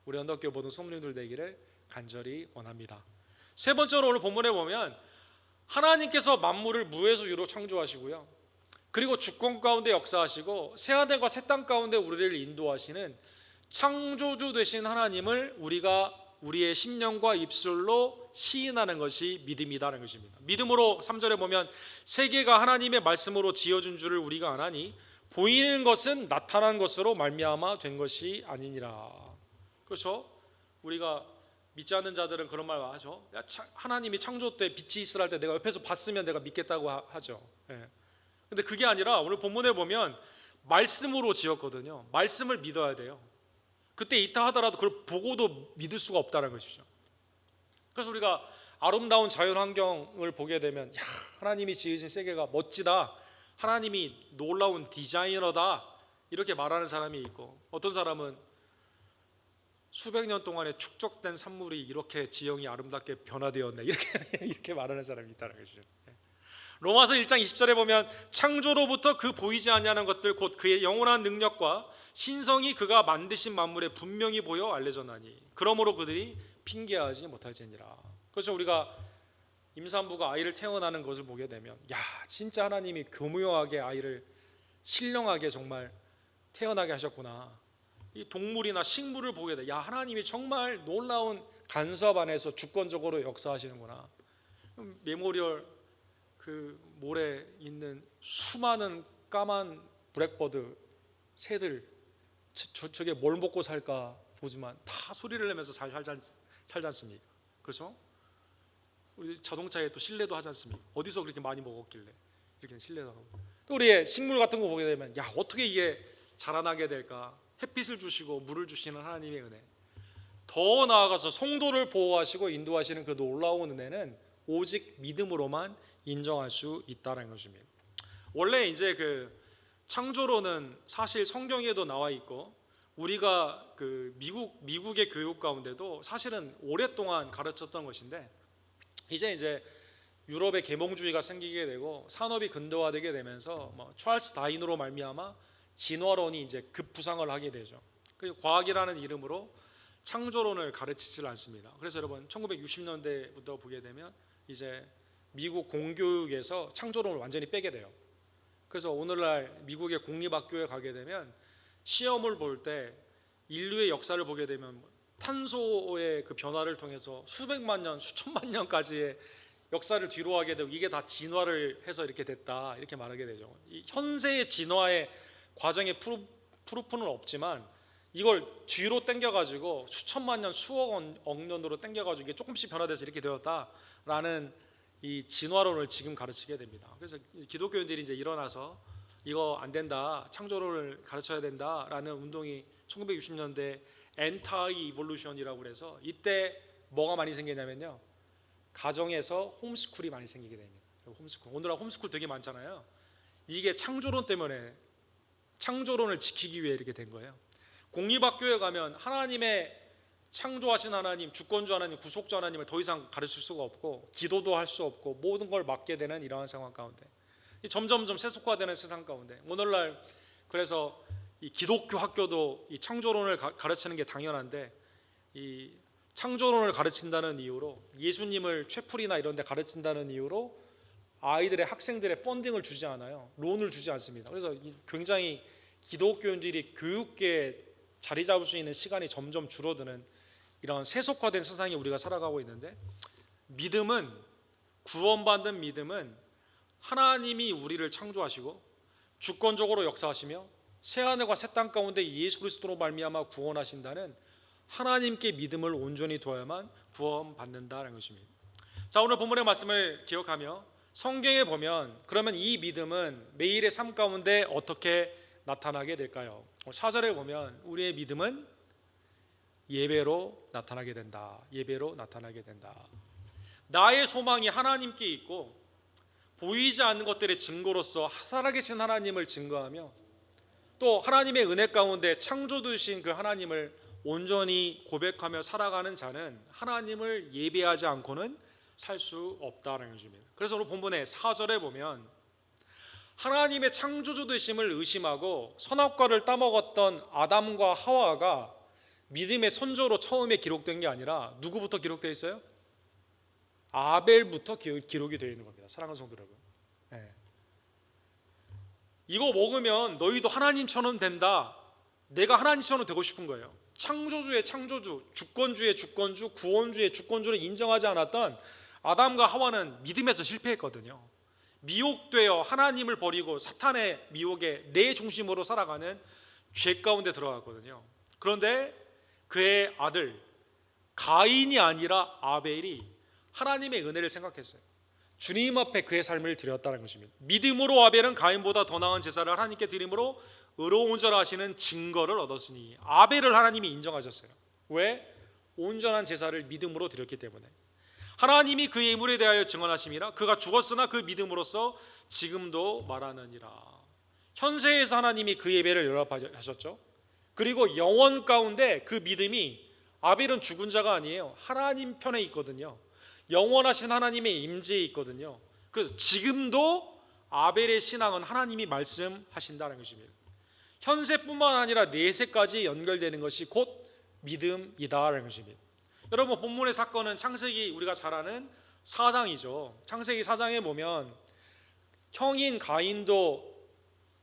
우리 언덕교회 모든 성도님들 되기를 간절히 원합니다. 세 번째로 오늘 본문에 보면 하나님께서 만물을 무에서 유로 창조하시고요, 그리고 주권 가운데 역사하시고 새하늘과 새 땅 가운데 우리를 인도하시는 창조주 되신 하나님을 우리가 우리의 심령과 입술로 시인하는 것이 믿음이다라는 것입니다. 믿음으로 3절에 보면 세계가 하나님의 말씀으로 지어준 줄을 우리가 아나니 보이는 것은 나타난 것으로 말미암아 된 것이 아니니라. 그렇죠? 우리가 믿지 않는 자들은 그런 말 하죠. 야, 하나님이 창조 때 빛이 있으라 할 때 내가 옆에서 봤으면 내가 믿겠다고 하죠. 근데 그게 아니라 오늘 본문에 보면 말씀으로 지었거든요. 말씀을 믿어야 돼요. 그때 있다 하더라도 그걸 보고도 믿을 수가 없다는 것이죠. 그래서 우리가 아름다운 자연 환경을 보게 되면 야, 하나님이 지으신 세계가 멋지다, 하나님이 놀라운 디자이너다 이렇게 말하는 사람이 있고, 어떤 사람은 수백 년 동안에 축적된 산물이 이렇게 지형이 아름답게 변화되었네 이렇게 말하는 사람이 있다는 것이죠. 로마서 1장 20절에 보면 창조로부터 그 보이지 아니하는 것들 곧 그의 영원한 능력과 신성이 그가 만드신 만물에 분명히 보여 알려졌나니 그러므로 그들이 핑계하지 못할지니라. 그렇죠. 우리가 임산부가 아이를 태어나는 것을 보게 되면 야 진짜 하나님이 교묘하게 아이를 신령하게 정말 태어나게 하셨구나. 이 동물이나 식물을 보게 돼. 야 하나님이 정말 놀라운 간섭 안에서 주권적으로 역사하시는구나. 메모리얼 그 몰에 있는 수많은 까만 블랙버드 새들 저게 뭘 먹고 살까 보지만 다 소리를 내면서 잘 살지 않습니까? 그렇죠? 우리 자동차에 또 실내도 하지 않습니까? 어디서 그렇게 많이 먹었길래 이렇게 실내도 하고. 또 우리의 식물 같은 거 보게 되면 야 어떻게 이게 자라나게 될까? 햇빛을 주시고 물을 주시는 하나님의 은혜. 더 나아가서 성도를 보호하시고 인도하시는 그 놀라운 은혜는 오직 믿음으로만 인정할 수 있다는 것입니다. 원래 이제 그 창조론은 사실 성경에도 나와 있고 우리가 그 미국의 교육 가운데도 사실은 오랫동안 가르쳤던 것인데 이제 유럽의 계몽주의가 생기게 되고 산업이 근대화되게 되면서 찰스 다윈으로 말미암아 진화론이 이제 급부상을 하게 되죠. 그리고 과학이라는 이름으로 창조론을 가르치질 않습니다. 그래서 여러분 1960년대부터 보게 되면 이제 미국 공교육에서 창조론을 완전히 빼게 돼요. 그래서 오늘날 미국의 공립학교에 가게 되면 시험을 볼 때 인류의 역사를 보게 되면 탄소의 그 변화를 통해서 수백만 년, 수천만 년까지의 역사를 뒤로하게 되고 이게 다 진화를 해서 이렇게 됐다 이렇게 말하게 되죠. 이 현세의 진화의 과정의 프루프는 없지만 이걸 뒤로 당겨가지고 수천만 년, 수억 년으로 당겨가지고 이게 조금씩 변화돼서 이렇게 되었다라는 이 진화론을 지금 가르치게 됩니다. 그래서 기독교인들이 이제 일어나서 이거 안 된다, 창조론을 가르쳐야 된다라는 운동이 1960년대 엔타이 이볼루션이라고 그래서 이때 뭐가 많이 생기냐면요, 가정에서 홈스쿨이 많이 생기게 됩니다. 홈스쿨, 오늘날 홈스쿨 되게 많잖아요. 이게 창조론 때문에 창조론을 지키기 위해 이렇게 된 거예요. 공립학교에 가면 하나님의 창조하신 하나님, 주권주 하나님, 구속주 하나님을 더 이상 가르칠 수가 없고 기도도 할 수 없고 모든 걸 맡게 되는 이러한 상황 가운데 점점점 세속화되는 세상 가운데 오늘날 그래서 이 기독교 학교도 이 창조론을 가르치는 게 당연한데 이 창조론을 가르친다는 이유로 예수님을 채플이나 이런 데 가르친다는 이유로 아이들의 학생들의 펀딩을 주지 않아요. 론을 주지 않습니다. 그래서 굉장히 기독교인들이 교육계에 자리 잡을 수 있는 시간이 점점 줄어드는 이런 세속화된 세상에 우리가 살아가고 있는데 믿음은 구원받는 믿음은 하나님이 우리를 창조하시고 주권적으로 역사하시며 새하늘과 새 땅 가운데 예수 그리스도로 말미암아 구원하신다는 하나님께 믿음을 온전히 두어야만 구원받는다는 것입니다. 자, 오늘 본문의 말씀을 기억하며 성경에 보면 그러면 이 믿음은 매일의 삶 가운데 어떻게 나타나게 될까요? 4절에 보면 우리의 믿음은 예배로 나타나게 된다. 예배로 나타나게 된다. 나의 소망이 하나님께 있고 보이지 않는 것들의 증거로서 살아계신 하나님을 증거하며 또 하나님의 은혜 가운데 창조주신 그 하나님을 온전히 고백하며 살아가는 자는 하나님을 예배하지 않고는 살 수 없다는 것입니다. 그래서 오늘 본문의 4절에 보면 하나님의 창조주 되심을 의심하고 선악과를 따먹었던 아담과 하와가 믿음의 선조로 처음에 기록된 게 아니라 누구부터 기록되어 있어요? 아벨부터 기록이 되어 있는 겁니다. 사랑하는 성도 여러분, 이거 먹으면 너희도 하나님처럼 된다. 내가 하나님처럼 되고 싶은 거예요. 창조주의 창조주, 주권주의 주권주, 구원주의 주권주를 인정하지 않았던 아담과 하와는 믿음에서 실패했거든요. 미혹되어 하나님을 버리고 사탄의 미혹에 내 중심으로 살아가는 죄 가운데 들어갔거든요. 그런데 그의 아들 가인이 아니라 아벨이 하나님의 은혜를 생각했어요. 주님 앞에 그의 삶을 드렸다는 것입니다. 믿음으로 아벨은 가인보다 더 나은 제사를 하나님께 드림으로 의로운전하시는 증거를 얻었으니 아벨을 하나님이 인정하셨어요. 왜? 온전한 제사를 믿음으로 드렸기 때문에. 하나님이 그의 예물에 대하여 증언하심이라 그가 죽었으나 그 믿음으로써 지금도 말하느니라. 현세에서 하나님이 그 예배를 연합하셨죠. 그리고 영원 가운데 그 믿음이 아벨은 죽은 자가 아니에요. 하나님 편에 있거든요. 영원하신 하나님의 임재에 있거든요. 그래서 지금도 아벨의 신앙은 하나님이 말씀하신다는 것입니다. 현세뿐만 아니라 내세까지 연결되는 것이 곧 믿음이다라는 것입니다. 여러분, 본문의 사건은 창세기, 우리가 잘 아는 4장이죠. 창세기 4장에 보면 형인 가인도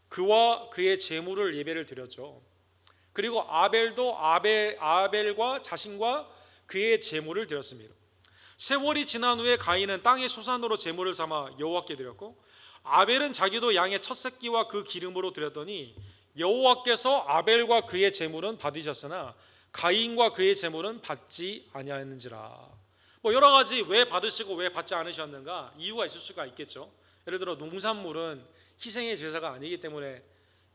그와 그의 제물을 예배를 드렸죠. 그리고 아벨도 아벨과 자신과 그의 제물을 드렸습니다. 세월이 지난 후에 가인은 땅의 소산으로 제물을 삼아 여호와께 드렸고, 아벨은 자기도 양의 첫 새끼와 그 기름으로 드렸더니 여호와께서 아벨과 그의 제물은 받으셨으나 가인과 그의 제물은 받지 아니하였는지라. 여러 가지 왜 받으시고 왜 받지 않으셨는가 이유가 있을 수가 있겠죠. 예를 들어 농산물은 희생의 제사가 아니기 때문에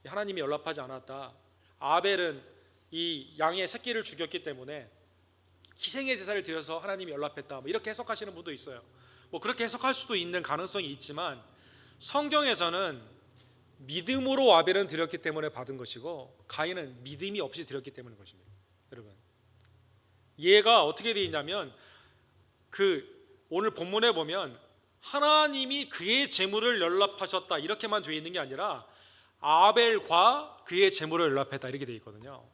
하나님이 연락하지 않았다. 아벨은 이 양의 새끼를 죽였기 때문에 희생의 제사를 드려서 하나님이 연락했다. 이렇게 해석하시는 분도 있어요. 그렇게 해석할 수도 있는 가능성이 있지만, 성경에서는 믿음으로 아벨은 드렸기 때문에 받은 것이고 가인은 믿음이 없이 드렸기 때문인 것입니다. 여러분, 얘가 어떻게 되어 있냐면 오늘 본문에 보면 하나님이 그의 제물을 연락하셨다 이렇게만 되어 있는 게 아니라 아벨과 그의 제물을 연락했다 이렇게 되어 있거든요.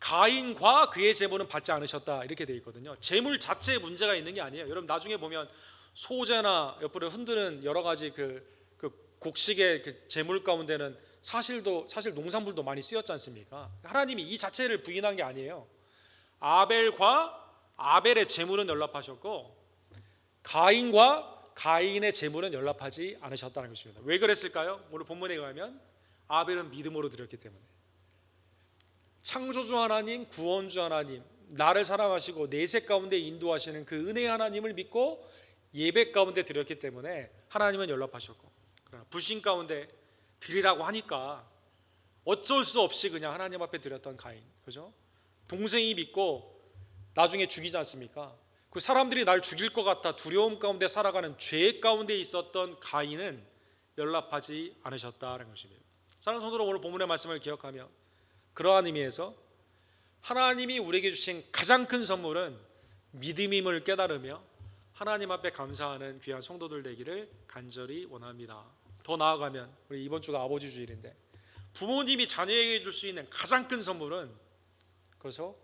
가인과 그의 제물은 받지 않으셨다 이렇게 되어 있거든요. 제물 자체에 문제가 있는 게 아니에요. 여러분, 나중에 보면 소제나 옆으로 흔드는 여러 가지 그 곡식의 그 제물 가운데는 사실 농산물도 많이 쓰였지 않습니까? 하나님이 이 자체를 부인한 게 아니에요. 아벨과 아벨의 제물은 연락하셨고 가인과 가인의 제물은 연락하지 않으셨다는 것입니다. 왜 그랬을까요? 오늘 본문에 의하면 아벨은 믿음으로 드렸기 때문에. 창조주 하나님, 구원주 하나님, 나를 사랑하시고 내세 가운데 인도하시는 그 은혜의 하나님을 믿고 예배 가운데 드렸기 때문에 하나님은 연락하셨고, 그러나 불신 가운데 드리라고 하니까 어쩔 수 없이 그냥 하나님 앞에 드렸던 가인, 그죠? 동생이 믿고 나중에 죽이지 않습니까? 그 사람들이 날 죽일 것 같아 두려움 가운데 살아가는 죄 가운데 있었던 가인은 연락하지 않으셨다는 것입니다. 사랑하는 성도들, 오늘 본문의 말씀을 기억하며 그러한 의미에서 하나님이 우리에게 주신 가장 큰 선물은 믿음임을 깨달으며 하나님 앞에 감사하는 귀한 성도들 되기를 간절히 원합니다. 더 나아가면 우리 이번 주가 아버지 주일인데 부모님이 자녀에게 줄 수 있는 가장 큰 선물은, 그래서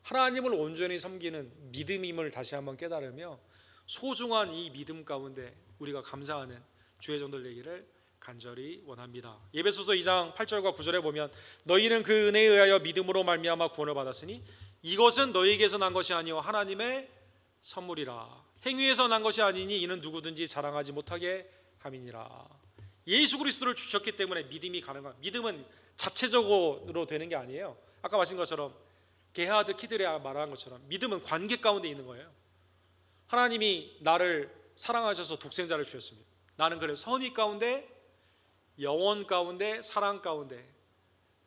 하나님을 온전히 섬기는 믿음임을 다시 한번 깨달으며 소중한 이 믿음 가운데 우리가 감사하는 주의 종들 되기를 간절히 원합니다. 에베소서 2장 8절과 9절에 보면 너희는 그 은혜에 의하여 믿음으로 말미암아 구원을 받았으니 이것은 너희에게서 난 것이 아니요 하나님의 선물이라. 행위에서 난 것이 아니니 이는 누구든지 자랑하지 못하게 함이니라. 예수 그리스도를 주셨기 때문에 믿음이 가능한, 믿음은 자체적으로 되는 게 아니에요. 아까 말씀 것처럼 게하드 키드레아 말한 것처럼 믿음은 관계 가운데 있는 거예요. 하나님이 나를 사랑하셔서 독생자를 주셨습니다. 나는 그래서 선의 가운데, 영원 가운데, 사랑 가운데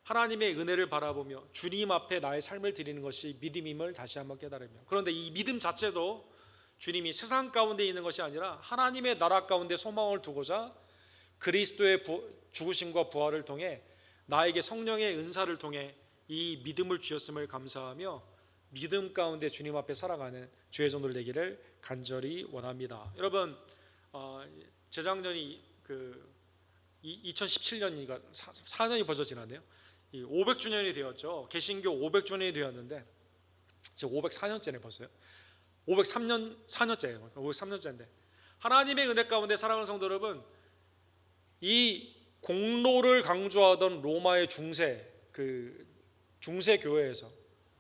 하나님의 은혜를 바라보며 주님 앞에 나의 삶을 드리는 것이 믿음임을 다시 한번 깨달으며, 그런데 이 믿음 자체도 주님이 세상 가운데 있는 것이 아니라 하나님의 나라 가운데 소망을 두고자 그리스도의 죽으심과 부활을 통해 나에게 성령의 은사를 통해 이 믿음을 주셨음을 감사하며 믿음 가운데 주님 앞에 살아가는 주의 종들 되기를 간절히 원합니다. 여러분, 재작년이 2017년이니까 4년이 벌써 지났네요. 500주년이 되었죠. 개신교 500주년이 되었는데 지금 504년째네 벌써요. 4년째예요. 503년째인데 하나님의 은혜 가운데 사랑하는 성도 여러분, 이 공로를 강조하던 로마의 중세 교회에서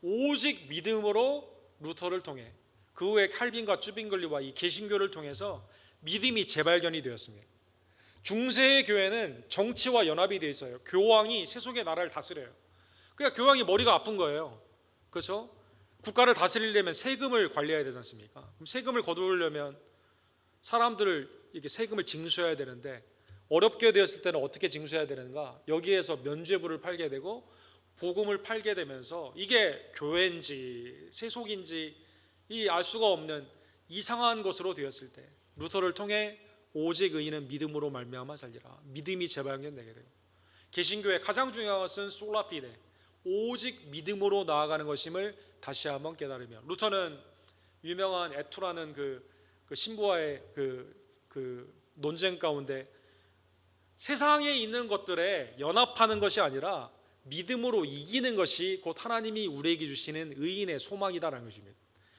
오직 믿음으로 루터를 통해 그 후에 칼빈과 쭈빙글리와 이 개신교를 통해서 믿음이 재발견이 되었습니다. 중세의 교회는 정치와 연합이 되어 있어요. 교황이 세속의 나라를 다스려요. 그러니까 교황이 머리가 아픈 거예요. 그렇죠? 국가를 다스리려면 세금을 관리해야 되지 않습니까? 그럼 세금을 거두려면 사람들을 이렇게 세금을 징수해야 되는데 어렵게 되었을 때는 어떻게 징수해야 되는가? 여기에서 면죄부를 팔게 되고 복음을 팔게 되면서 이게 교회인지 세속인지 이 알 수가 없는 이상한 것으로 되었을 때 루터를 통해 오직 의인은 믿음으로 말미암아 살리라. 믿음이 재발견되게 되고, 개신교의 가장 중요한 것은 솔라피데, 오직 믿음으로 나아가는 것임을 다시 한번 깨달으며, 루터는 유명한 에투라는 그 신부와의 그 논쟁 가운데 세상에 있는 것들에 연합하는 것이 아니라 믿음으로 이기는 것이 곧 하나님이 우리에게 주시는 의인의 소망이다라는 것입니다.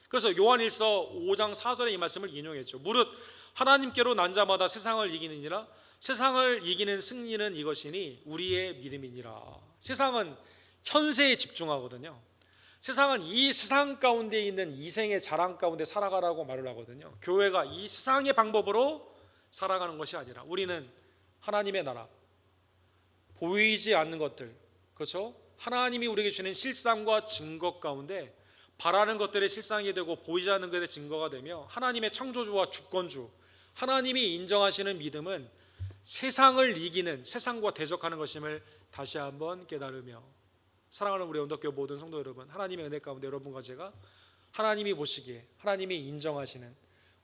그래서 요한일서 5장 4절에 이 말씀을 인용했죠. 무릇 하나님께로 난 자마다 세상을 이기느니라. 세상을 이기는 승리는 이것이니 우리의 믿음이니라. 세상은 현세에 집중하거든요. 세상은 이 세상 가운데 있는 이생의 자랑 가운데 살아가라고 말을 하거든요. 교회가 이 세상의 방법으로 살아가는 것이 아니라 우리는 하나님의 나라, 보이지 않는 것들, 그렇죠? 하나님이 우리에게 주는 실상과 증거 가운데 바라는 것들의 실상이 되고 보이지 않는 것의 증거가 되며 하나님의 창조주와 주권주, 하나님이 인정하시는 믿음은 세상을 이기는, 세상과 대적하는 것임을 다시 한번 깨달으며, 사랑하는 우리 언덕교회 모든 성도 여러분, 하나님의 은혜 가운데 여러분과 제가 하나님이 보시기에 하나님이 인정하시는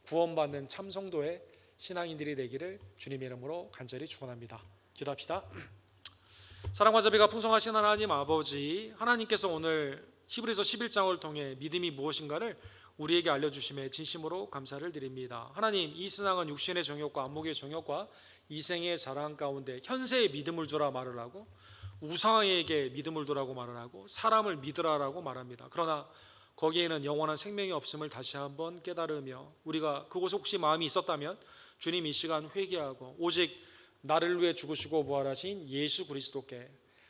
구원받는 참 성도의 신앙인들이 되기를 주님의 이름으로 간절히 축원합니다. 기도합시다. 사랑과 자비가 풍성하신 하나님 아버지, 하나님께서 오늘 히브리서 11장을 통해 믿음이 무엇인가를 우리에게 알려주심에 진심으로 감사를 드립니다. 하나님, 이 세상은 육신의 정욕과 안목의 정욕과 이생의 자랑 가운데 현세의 믿음을 주라 말을 하고, 우상에게 믿음을 두라고 말을 하고, 사람을 믿으라라고 말합니다. 그러나 거기에는 영원한 생명이 없음을 다시 한번 깨달으며, 우리가 그곳에 혹시 마음이 있었다면 주님 이 시간 회개하고 오직 나를 위해 죽으시고 부활하신 예수 그리스도께,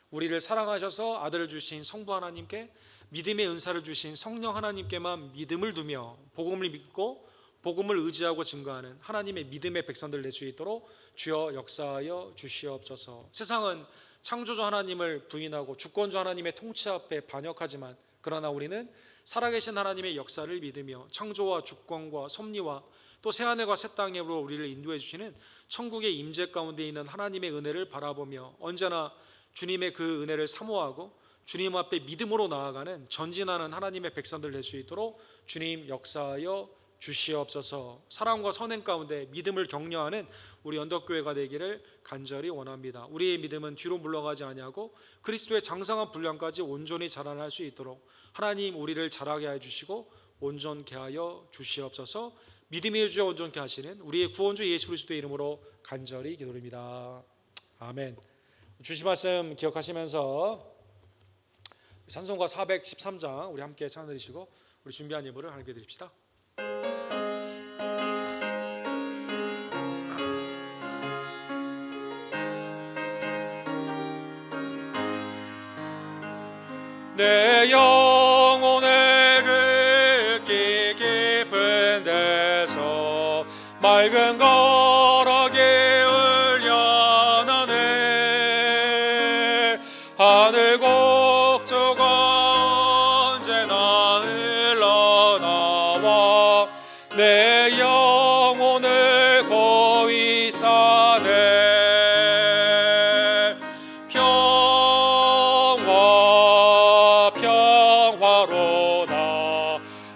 우리를 사랑하셔서 아들을 주신 성부 하나님께, 믿음의 은사를 주신 성령 하나님께만 믿음을 두며 복음을 믿고 복음을 의지하고 증거하는 하나님의 믿음의 백성들 될 수 있도록 주여 역사하여 주시옵소서. 세상은 창조주 하나님을 부인하고 주권주 하나님의 통치 앞에 반역하지만, 그러나 우리는 살아계신 하나님의 역사를 믿으며 창조와 주권과 섭리와 또 새하늘과 새 땅으로 우리를 인도해 주시는 천국의 임재 가운데 있는 하나님의 은혜를 바라보며 언제나 주님의 그 은혜를 사모하고 주님 앞에 믿음으로 나아가는 전진하는 하나님의 백성들 될 수 있도록 주님 역사하여 주시옵소서. 사랑과 선행 가운데 믿음을 격려하는 우리 언덕교회가 되기를 간절히 원합니다. 우리의 믿음은 뒤로 물러가지 아니하고 그리스도의 장성한 분량까지 온전히 자라날 수 있도록 하나님 우리를 자라게 해 주시고 온전케 하여 주시옵소서. 믿음의 주여 온전케 하시는 우리의 구원주 예수 그리스도의 이름으로 간절히 기도드립니다. 아멘. 주신 말씀 기억하시면서 찬송가 413장 우리 함께 찬양 드리시고 우리 준비한 예물을 하나님께 드립시다. 내 영혼의 흙기 깊은 데서 맑은 거룩이 흘려나네. 하늘 곡조가 언제나 흘러나와 내 영혼을 고이 사네. 평화로다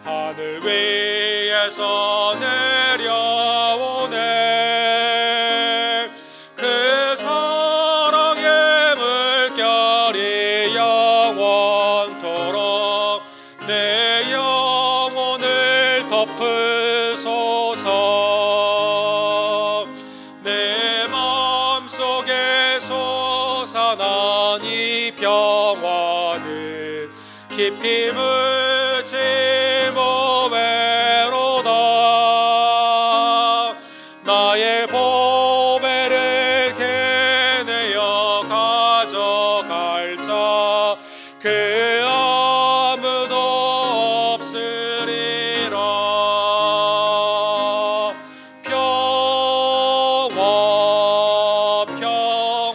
하늘 위에서 내려오네. 그 사랑의 물결이 영원토록 내 영혼을 덮으소서. 내 마음속에 솟아난 이 평화는 깊이 묻지 모외로다. 나의 보배를 캐내어 가져갈 자 그 아무도 없으리라.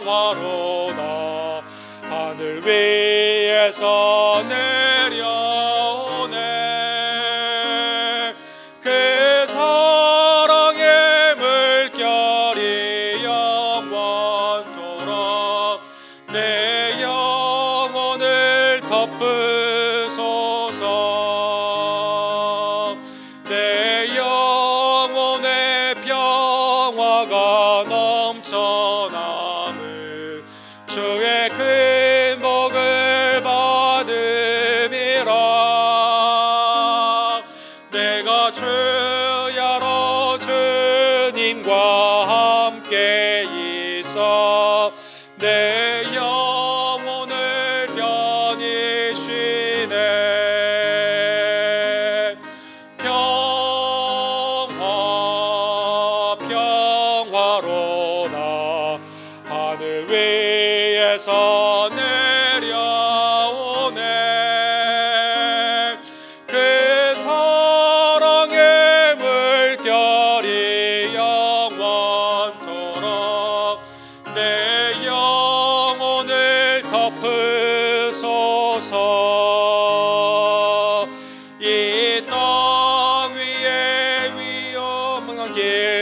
평화로다 하늘 위에서 내려오네. 그 사랑의 물결이 영원토록 내 영혼을 덮으소서. 내 영혼의 평화가 넘쳐남을 주의 큰 복을 받음이라. 내가 주야로 주님과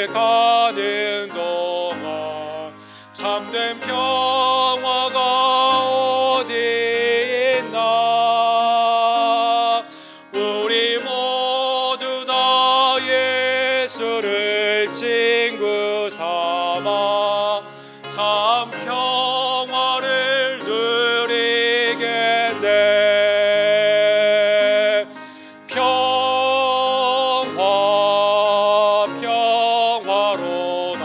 가는 동안 참된 평화가 어디 있나. 우리 모두 다 예수를 친구 삼아 참 평화를 누리겠네. 평화로다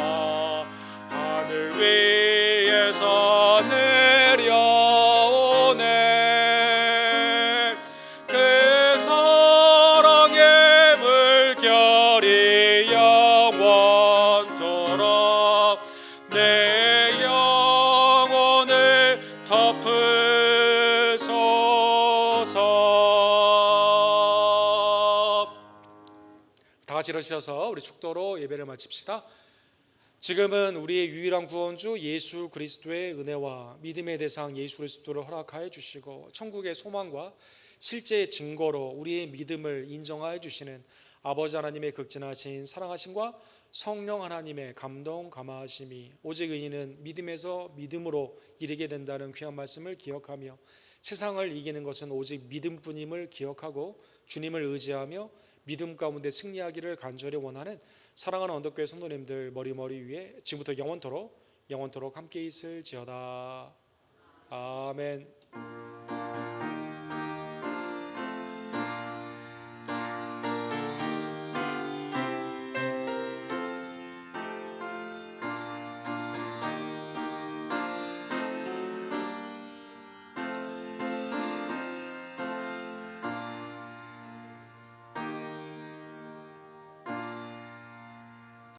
하늘 위에서 내려오네. 그 사랑의 물결이 영원토록 내 영혼을 덮으소서. 다 같이 일어서셔서 우리 축도로 예배를 마칩시다. 지금은 우리의 유일한 구원주 예수 그리스도의 은혜와 믿음의 대상 예수 그리스도를 허락하여 주시고 천국의 소망과 실제의 증거로 우리의 믿음을 인정하여 주시는 아버지 하나님의 극진하신 사랑하심과 성령 하나님의 감동 감화하심이 오직 의인은 믿음에서 믿음으로 이르게 된다는 귀한 말씀을 기억하며 세상을 이기는 것은 오직 믿음뿐임을 기억하고 주님을 의지하며 믿음 가운데 승리하기를 간절히 원하는 사랑하는 언덕교회 성도님들 머리 위에 지금부터 영원토록 함께 있을지어다. 아멘.